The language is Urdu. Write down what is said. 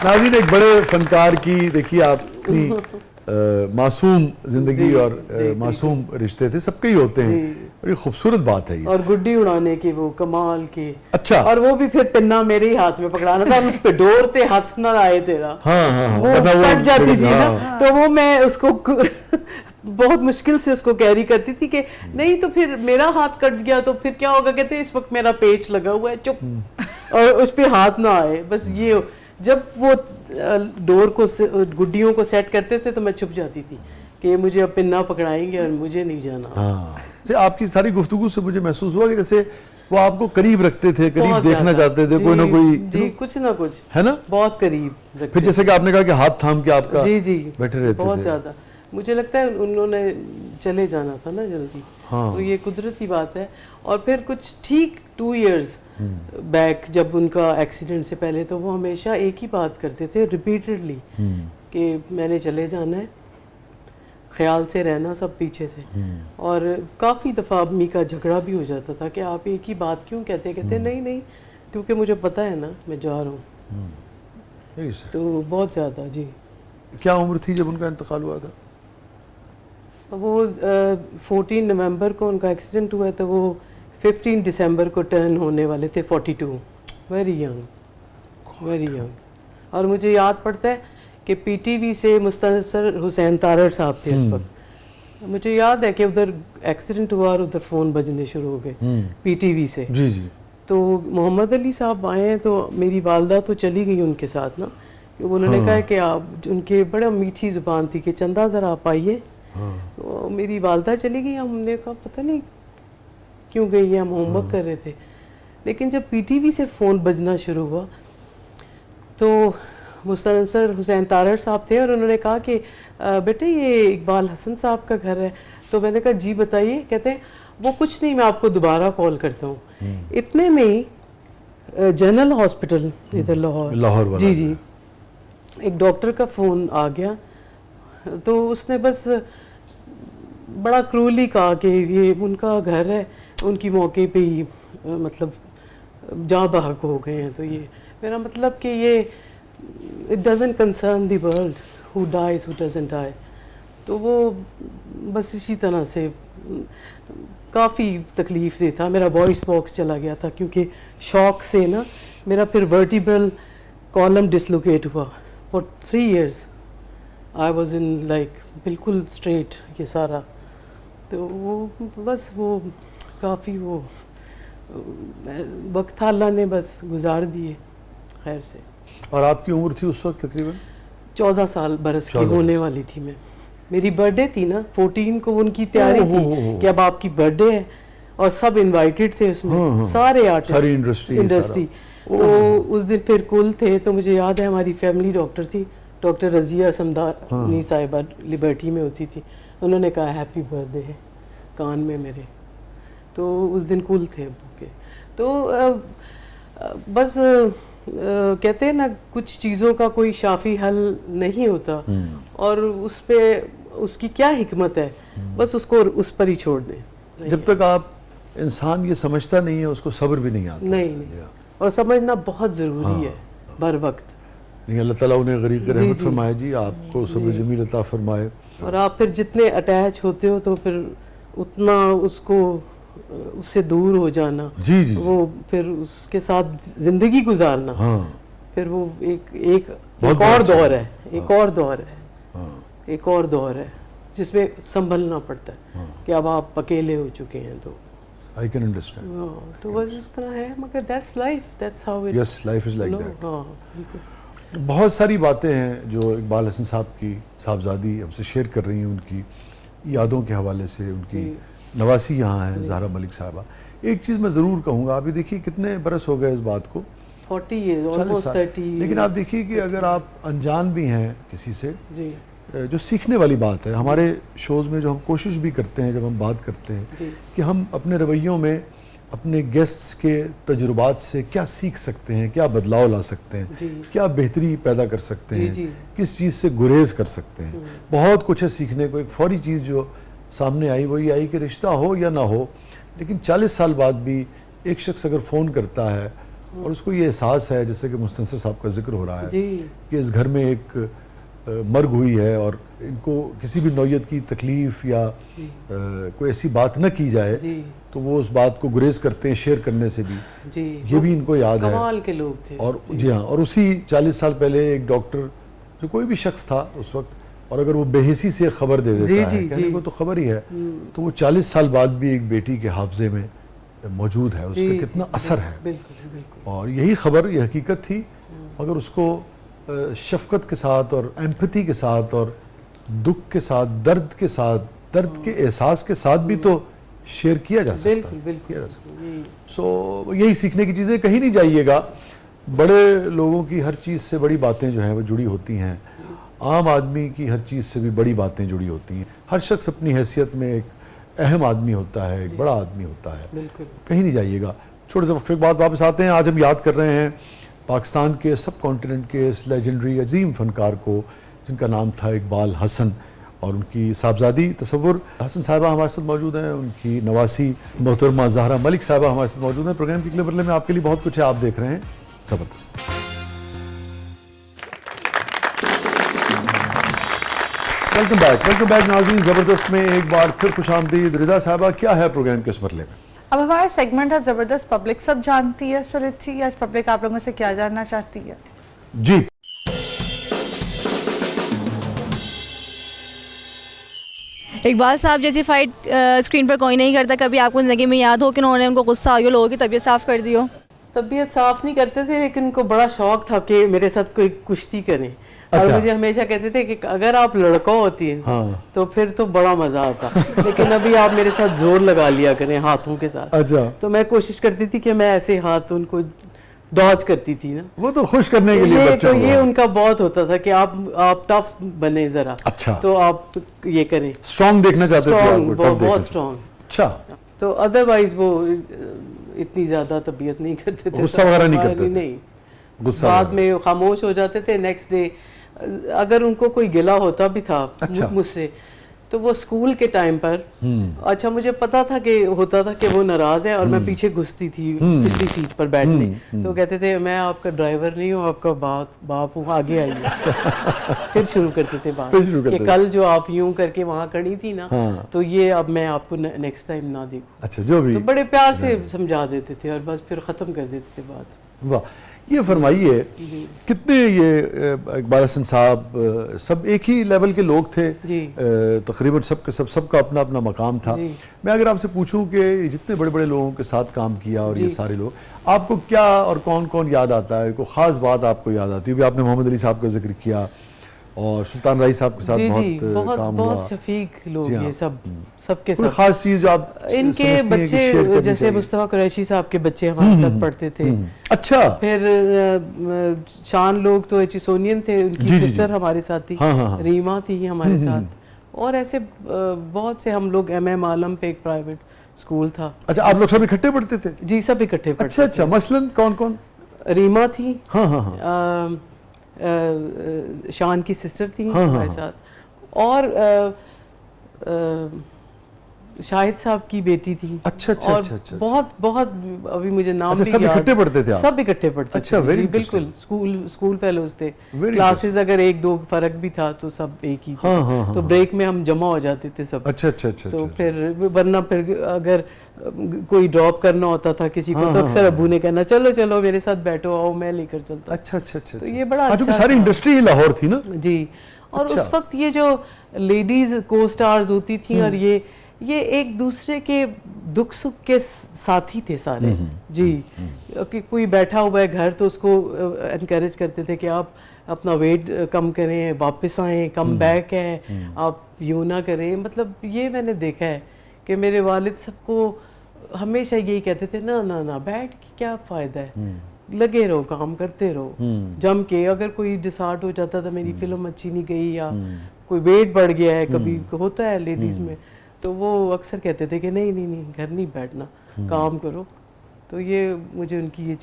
ناظرین ایک بڑے فنکار کی دیکھیے آپ اپنی معصوم زندگی اور معصوم رشتے تھے، سب کے ہی ہوتے ہیں، بڑی خوبصورت بات ہے یہ. اور گڈی اڑانے کے وہ کمال کے. اچھا. اور وہ بھی پھر پنا میرے ہی ہاتھ میں پکڑانا تھا، پہ ڈورتے ہاتھ نہ آئے تیرا، وہ پٹ جاتی تھی نا، تو وہ میں اس کو بہت مشکل سے اس کو کیری کرتی تھی کہ نہیں تو پھر میرا ہاتھ کٹ گیا تو پھر کیا ہوگا، کہتے ہیں اس وقت میرا پیچ لگا ہوا ہے، چپ، اور اس پہ ہاتھ نہ آئے. بس یہ جب وہ ڈور کو گڈیوں کو سیٹ کرتے تھے تو میں چھپ جاتی تھی کہ یہ مجھے اب پنا پکڑائیں گے اور مجھے نہیں جانا. آپ کی ساری گفتگو سے مجھے محسوس ہوا کہ جیسے وہ آپ کو قریب رکھتے تھے، قریب دیکھنا چاہتے تھے، کوئی نہ کوئی جی کچھ نہ کچھ ہے نا، بہت قریب رکھتے. پھر جیسے کہ آپ نے کہا کہ ہاتھ تھام کے آپ کا بیٹھے رہتے تھے. بہت زیادہ. مجھے لگتا ہے انہوں نے چلے جانا تھا نا جلدی، تو یہ قدرتی بات ہے. اور پھر کچھ ٹھیک 2 ایئرز بیک جب ان کا ایکسیڈنٹ سے پہلے، تو وہ ہمیشہ ایک ہی بات کرتے تھے ریپیٹڈلی کہ میں نے چلے جانا ہے، خیال سے رہنا سب پیچھے سے. اور کافی دفعہ امی کا جھگڑا بھی ہو جاتا تھا کہ آپ ایک ہی بات کیوں کہتے نہیں کیونکہ مجھے پتہ ہے نا میں جا رہا ہوں. تو بہت زیادہ. جی کیا عمر تھی جب ان کا انتقال ہوا تھا؟ وہ 14 نومبر کو ان کا ایکسیڈنٹ ہوا تو وہ 15 دسمبر کو ٹرن ہونے والے تھے 42. Very young. اور مجھے یاد پڑتا ہے کہ پی ٹی وی سے مستنصر حسین تارڑ صاحب تھے اس وقت. مجھے یاد ہے کہ ادھر ایکسیڈنٹ ہوا اور ادھر فون بجنے شروع ہو گئے پی ٹی وی سے. تو محمد علی صاحب آئے ہیں تو میری والدہ تو چلی گئی ان کے ساتھ نا. انہوں نے کہا کہ آپ، ان کے بڑا میٹھی زبان تھی کہ چندہ ذرا آپ آئیے. تو میری والدہ چلی گئی، ہم نے کہا پتہ نہیں کیوں گئی ہے، ہم ہوم ورک کر رہے تھے. لیکن جب پی ٹی وی سے فون بجنا شروع ہوا تو مستنصر حسین تارڑ صاحب تھے اور انہوں نے کہا کہ بیٹے یہ اقبال حسن صاحب کا گھر ہے. تو میں نے کہا جی بتائیے. کہتے ہیں وہ کچھ نہیں، میں آپ کو دوبارہ کال کرتا ہوں. اتنے میں ہی جنرل ہاسپٹل ادھر لاہور، جی ایک ڈاکٹر کا فون آ گیا. تو اس نے بس بڑا کرولی کہا کہ یہ ان کا گھر ہے، ان کی موقع پہ ہی مطلب جاں بحق ہو گئے ہیں. تو یہ میرا مطلب کہ یہ it doesn't concern the world who dies who doesn't die. تو وہ بس اسی طرح سے کافی تکلیف دہ تھا. میرا وائس باکس چلا گیا تھا کیونکہ شوق سے نا میرا پھر ورٹیبرل کالم ڈسلوکیٹ ہوا. for 3 years I was in like بالکل اسٹریٹ یہ سارا. تو وہ بس وہ کافی وہ وقت تھا اللہ نے بس گزار دیے خیر سے. اور آپ کی عمر تھی اس وقت تقریباً 14 سال برس کی ہونے والی تھی میں. میری برتھ ڈے تھی نا 14 کو، ان کی تیاری تھی کہ اب آپ کی برتھ ڈے ہے اور سب انوائٹڈ تھے اس میں، سارے آرٹسٹ، ساری انڈسٹری. تو اس دن پھر کل تھے. تو مجھے یاد ہے ہماری فیملی ڈاکٹر تھی، ڈاکٹر رضیہ سمدانی صاحبہ، لبرٹی میں ہوتی تھی. انہوں نے کہا ہیپی برتھ ڈے ہے کان میں میرے. تو اس دن کل تھے ابو کے. تو بس کہتے ہیں نا کچھ چیزوں کا کوئی شافی حل نہیں ہوتا، اور اس پہ اس کی کیا حکمت ہے، بس اس کو اس پر ہی چھوڑ دیں. جب تک آپ انسان یہ سمجھتا نہیں ہے اس کو صبر بھی نہیں آتا. نہیں، اور سمجھنا بہت ضروری ہے بر وقت. اللہ تعالیٰ انہیں غریق رحمت فرمائے جی، آپ کو صبر جمیل عطا فرمائے. اور آپ پھر جتنے اٹیچ ہوتے ہو تو پھر اتنا اس کو اس سے دور ہو جانا، وہ پھر اس کے ساتھ زندگی گزارنا، پھر وہ ایک اور دور ہے، ایک اور دور ہے جس میں سنبھلنا پڑتا ہے کہ اب آپ اکیلے ہو چکے ہیں. تو I can understand. تو بس اس طرح ہے، مگر that's life, that's how it. Yes, life is like that. بہت ساری باتیں ہیں جو اقبال حسن صاحب کی صاحبزادی ہم سے شیئر کر رہی ہیں، ان کی یادوں کے حوالے سے. ان کی نواسی یہاں ہیں زہرا ملک صاحبہ. ایک چیز میں ضرور کہوں گا، ابھی دیکھیے کتنے برس ہو گئے اس بات کو، 40 years, almost 30. لیکن آپ دیکھیے کہ اگر آپ انجان بھی ہیں کسی سے، جو سیکھنے والی بات ہے. ہمارے شوز میں جو ہم کوشش بھی کرتے ہیں جب ہم بات کرتے ہیں کہ ہم اپنے رویوں میں اپنے گیسٹس کے تجربات سے کیا سیکھ سکتے ہیں، کیا بدلاؤ لا سکتے ہیں، کیا بہتری پیدا کر سکتے ہیں، کس چیز سے گریز کر سکتے ہیں. بہت کچھ ہے سیکھنے کو. ایک فوری چیز جو سامنے آئی وہی آئی کہ رشتہ ہو یا نہ ہو، لیکن 40 سال بعد بھی ایک شخص اگر فون کرتا ہے اور اس کو یہ احساس ہے جیسے کہ مستنصر صاحب کا ذکر ہو رہا ہے کہ اس گھر میں ایک مرگ ہوئی ہے اور ان کو کسی بھی نوعیت کی تکلیف یا کوئی ایسی بات نہ کی جائے تو وہ اس بات کو گریز کرتے ہیں شیئر کرنے سے بھی. یہ بھی ان کو یاد ہے. کمال کے لوگ تھے. اور جی ہاں, اور اسی 40 سال پہلے ایک ڈاکٹر جو کوئی بھی شخص تھا اس وقت, اور اگر وہ بے حسی سے خبر دے دیتا ہے, کہنے کو تو خبر ہی ہے, تو وہ 40 سال بعد بھی ایک بیٹی کے حافظے میں موجود ہے, اس کا کتنا اثر ہے. اور یہی خبر, یہ حقیقت تھی, اگر اس کو شفقت کے ساتھ اور ایمپتھی کے ساتھ اور دکھ کے ساتھ, درد کے ساتھ, درد کے احساس کے ساتھ بھی تو شیئر کیا جا سکتا ہے. سو یہی سیکھنے کی چیزیں, کہیں نہیں جائیے گا. بڑے لوگوں کی ہر چیز سے بڑی باتیں جو ہیں وہ جڑی ہوتی ہیں, عام آدمی کی ہر چیز سے بھی بڑی باتیں جڑی ہوتی ہیں. ہر شخص اپنی حیثیت میں ایک اہم آدمی ہوتا ہے, ایک بڑا آدمی ہوتا ہے. کہیں نہیں جائیے گا. چھوٹے سے وقفے کے بعد واپس آتے ہیں. آج ہم یاد کر رہے ہیں پاکستان کے سب کانٹیننٹ کے اس لیجنڈری عظیم فنکار کو جن کا نام تھا اقبال حسن, اور ان کی صاحبزادی تصور حسن صاحبہ ہمارے ساتھ موجود ہیں, ان کی نواسی محترمہ زہرا ملک صاحبہ ہمارے ساتھ موجود ہیں. پروگرام کی اگلے مرحلے میں آپ کے لیے بہت کچھ ہے, آپ دیکھ رہے ہیں زبردست. ویلکم بیک ناظرین. زبردست میں ایک بار پھر خوش آمدید. رضا صاحبہ, کیا ہے پروگرام کے اس مرحلے میں؟ اب ہمارا سیگمنٹ ہے زبردست پبلک سب جانتی ہے. سو لیٹس سی آج پبلک آپ لوگوں سے کیا جاننا چاہتی ہے. جی اقبال صاحب جیسی فائٹ اسکرین پر کوئی نہیں کرتا. کبھی آپ کو زندگی میں یاد ہو کہ انہوں نے ان کو غصہ آئی ہو, لوگوں کی طبیعت صاف کر دی ہو؟ طبیعت صاف نہیں کرتے تھے, لیکن ان کو بڑا شوق تھا کہ میرے ساتھ کوئی کشتی کریں. اور مجھے ہمیشہ کہتے تھے کہ اگر آپ لڑکا ہوتی ہیں تو پھر تو بڑا مزہ آتا, لیکن ابھی آپ میرے ساتھ زور لگا لیا کریں ہاتھوں کے ساتھ. تو میں کوشش کرتی تھی کہ میں ایسے ہاتھ ان کو ڈاج کرتی تھی نا, وہ تو خوش کرنے کے لیے. تو یہ ان کا بہت ہوتا تھا کہ آپ ٹف بنے ذرا, تو آپ یہ کریں. اسٹرانگ دیکھنا چاہتے تھے, بہت اسٹرانگ. اچھا. تو ادروائز وہ اتنی زیادہ طبیعت نہیں کرتے تھے, غصہ وغیرہ نہیں کرتے تھے. بعد میں خاموش ہو جاتے تھے. نیکسٹ ڈے اگر ان کو کوئی گلا ہوتا بھی تھا مجھ سے, تو وہ اسکول کے ٹائم پر, اچھا مجھے پتا تھا کہ ہوتا تھا کہ وہ ناراض ہے, اور میں پیچھے گھستی تھی پچھلی سیٹ پر بیٹھنے. تو کہتے تھے میں آپ کا ڈرائیور نہیں ہوں, آپ کا باپ ہوں, آگے آئیے. پھر شروع کرتے تھے بات کہ کل جو آپ یوں کر کے وہاں کھڑی تھی نا, تو یہ اب میں آپ کو نیکسٹ ٹائم نہ دیکھوں. اچھا, جو بھی. تو بڑے پیار سے سمجھا دیتے تھے اور بس پھر ختم کر دیتے تھے بات. واہ. یہ فرمائیے کتنے یہ اقبال حسن صاحب سب ایک ہی لیول کے لوگ تھے تقریباً, سب کا اپنا اپنا مقام تھا. میں اگر آپ سے پوچھوں کہ جتنے بڑے بڑے لوگوں کے ساتھ کام کیا اور یہ سارے لوگ, آپ کو کیا اور کون کون یاد آتا ہے, کوئی خاص بات آپ کو یاد آتی ہے؟ آپ نے محمد علی صاحب کا ذکر کیا اور سلطان رائی صاحب کے ساتھ بہت کام ہوا. بہت شفیق لوگ یہ سب کے کوئی خاص چیز جو آپ ان کے بچے, جیسے مصطفیٰ قریشی صاحب کے بچے ہمارے ساتھ پڑھتے تھے. اچھا. پھر شان لوگ تو ایچیسونین تھے, ان کی سسٹر ہمارے ساتھ تھی, ریما تھی ہمارے ساتھ, اور ایسے بہت سے. ہم لوگ ایم عالم پہ ایک پرائیویٹ اسکول تھا. اچھا, آپ لوگ سب اکٹھے پڑھتے تھے؟ جی, سب اکٹھے پڑھتے. اچھا, مثلاً کون کون؟ ریما تھی, شان کی سسٹر تھی ہمارے ساتھ, اور شاہد صاحب کی بیٹی تھی. اچھا اچھا اچھا. بہت بہت ابھی مجھے نام بھی سب اکٹھے پڑھتے تھے؟ سب اکٹھے پڑھتے تھے. بالکل اسکول فیلوز تھے. کلاسز اگر ایک دو فرق بھی تھا تو سب ایک ہی تھے. تو بریک میں ہم جمع ہو جاتے تھے سب. اچھا اچھا اچھا. تو پھر ورنہ پھر اگر کوئی ڈراپ کرنا ہوتا تھا کسی کو, تو اکثر ابو نے کہنا چلو چلو میرے ساتھ بیٹھو, آؤ میں لے کر چلتا. اچھا اچھا اچھا. تو یہ بڑا اچھا, ساری انڈسٹری ہی لاہور تھی نا. جی. اور اس وقت یہ جو لیڈیز کو سٹارز ہوتی تھیں, اور یہ ایک دوسرے کے دکھ سکھ کے ساتھی تھے سارے. جی, کہ کوئی بیٹھا ہوا ہے گھر تو اس کو انکریج کرتے تھے کہ آپ اپنا ویٹ کم کریں, واپس آئیں, کم بیک ہے, آپ یوں نہ کریں. مطلب یہ میں نے دیکھا ہے کہ میرے والد سب کو ہمیشہ یہی کہتے تھے, نہ بیٹھ کے کیا فائدہ ہے, لگے رہو, کام کرتے رہو جم کے. اگر کوئی ڈسارٹ ہو جاتا تھا, میری فلم اچھی نہیں گئی یا کوئی ویٹ بڑھ گیا ہے, کبھی ہوتا ہے لیڈیز میں, تو وہ اکثر کہتے تھے کہ نہیں گھر نہیں بیٹھنا, کام کرو. تو یہ مجھے ان کی یہ چیز